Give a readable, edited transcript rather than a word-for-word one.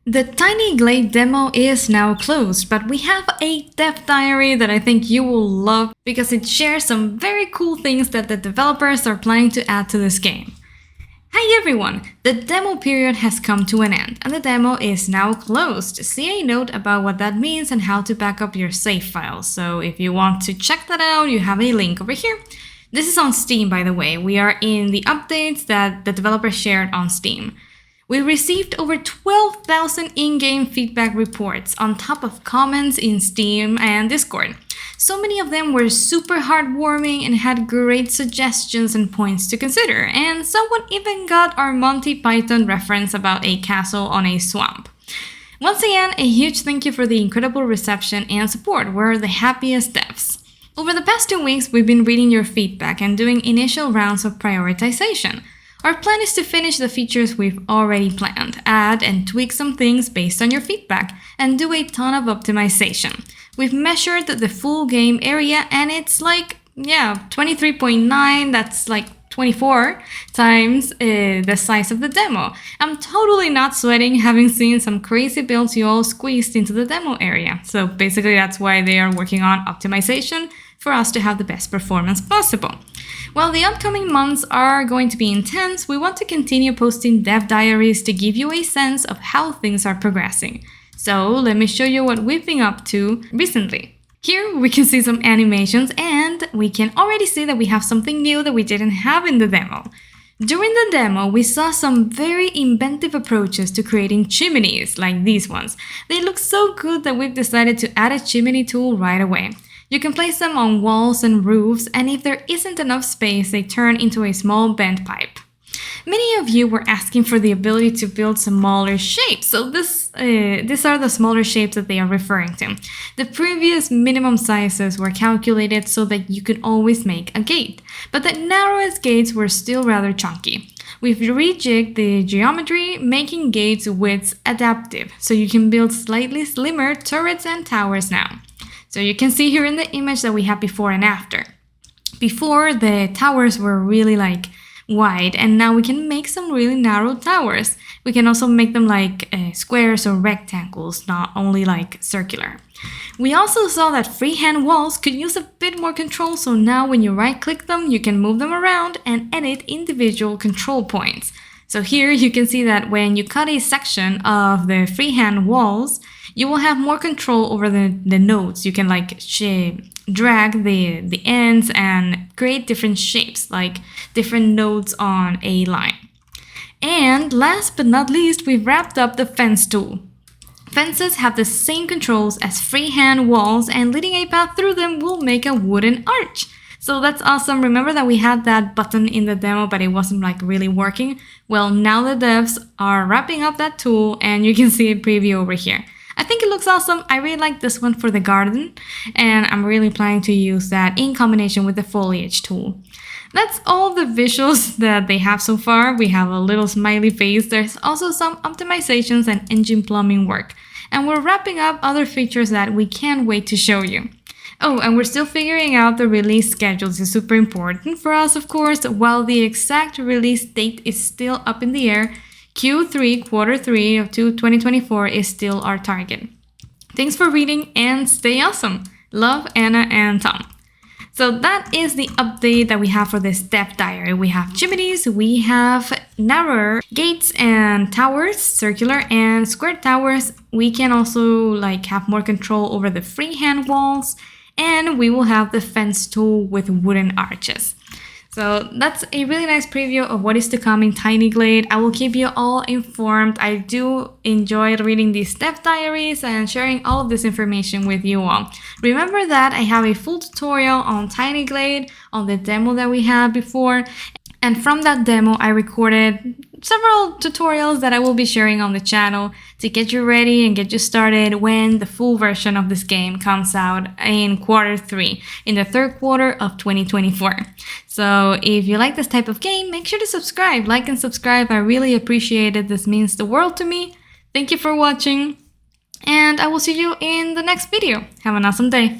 The Tiny Glade demo is now closed, but we have a dev diary that I think you will love because it shares some very cool things that the developers are planning to add to this game. Hi everyone! The demo period has come to an end, and the demo is now closed. See a note about what that means and how to back up your save files. So if you want to check that out, you have a link over here. This is on Steam, by the way. We are in the updates that the developer shared on Steam. We received over 12,000 in-game feedback reports on top of comments in Steam and Discord. So many of them were super heartwarming and had great suggestions and points to consider, and someone even got our Monty Python reference about a castle on a swamp. Once again, a huge thank you for the incredible reception and support. We're the happiest devs. Over the past 2 weeks, we've been reading your feedback and doing initial rounds of prioritization. Our plan is to finish the features we've already planned, add and tweak some things based on your feedback, and do a ton of optimization. We've measured the full game area and it's like, 23.9, that's like 24 times the size of the demo. I'm totally not sweating having seen some crazy builds you all squeezed into the demo area. So basically that's why they are working on optimization for us to have the best performance possible. While the upcoming months are going to be intense, we want to continue posting dev diaries to give you a sense of how things are progressing. So let me show you what we've been up to recently. Here we can see some animations and we can already see that we have something new that we didn't have in the demo. During the demo, we saw some very inventive approaches to creating chimneys like these ones. They look so good that we've decided to add a chimney tool right away. You can place them on walls and roofs, and if there isn't enough space, they turn into a small bent pipe. Many of you were asking for the ability to build smaller shapes, so these are the smaller shapes that they are referring to. The previous minimum sizes were calculated so that you could always make a gate, but the narrowest gates were still rather chunky. We've rejigged the geometry, making gates widths adaptive, so you can build slightly slimmer turrets and towers now. So you can see here in the image that we have before and after. Before, the towers were really wide, and now we can make some really narrow towers. We can also make them squares or rectangles, not only circular. We also saw that freehand walls could use a bit more control, so now when you right-click them, you can move them around and edit individual control points. So here you can see that when you cut a section of the freehand walls, you will have more control over the nodes. You can drag the ends and create different shapes, like different nodes on a line. And last but not least, we've wrapped up the fence tool. Fences have the same controls as freehand walls, and leading a path through them will make a wooden arch. So that's awesome. Remember that we had that button in the demo, but it wasn't really working? Well, now the devs are wrapping up that tool, and you can see a preview over here. I think it looks awesome. I really like this one for the garden, and I'm really planning to use that in combination with the foliage tool. That's all the visuals that they have so far. We have a little smiley face. There's also some optimizations and engine plumbing work. And we're wrapping up other features that we can't wait to show you. Oh, and we're still figuring out the release schedule. This is super important for us, of course. While the exact release date is still up in the air, Q3, quarter 3 of 2024 is still our target. Thanks for reading and stay awesome. Love, Anna and Tom. So that is the update that we have for this dev diary. We have chimneys, we have narrower gates and towers, circular and square towers. We can also have more control over the freehand walls, and we will have the fence tool with wooden arches. So that's a really nice preview of what is to come in Tiny Glade. I will keep you all informed. I do enjoy reading these dev diaries and sharing all of this information with you all. Remember that I have a full tutorial on Tiny Glade, on the demo that we had before. And from that demo, I recorded several tutorials that I will be sharing on the channel to get you ready and get you started when the full version of this game comes out in quarter 3, in the 3rd quarter of 2024. So if you like this type of game, make sure to subscribe, like and subscribe. I really appreciate it. This means the world to me. Thank you for watching, and I will see you in the next video. Have an awesome day.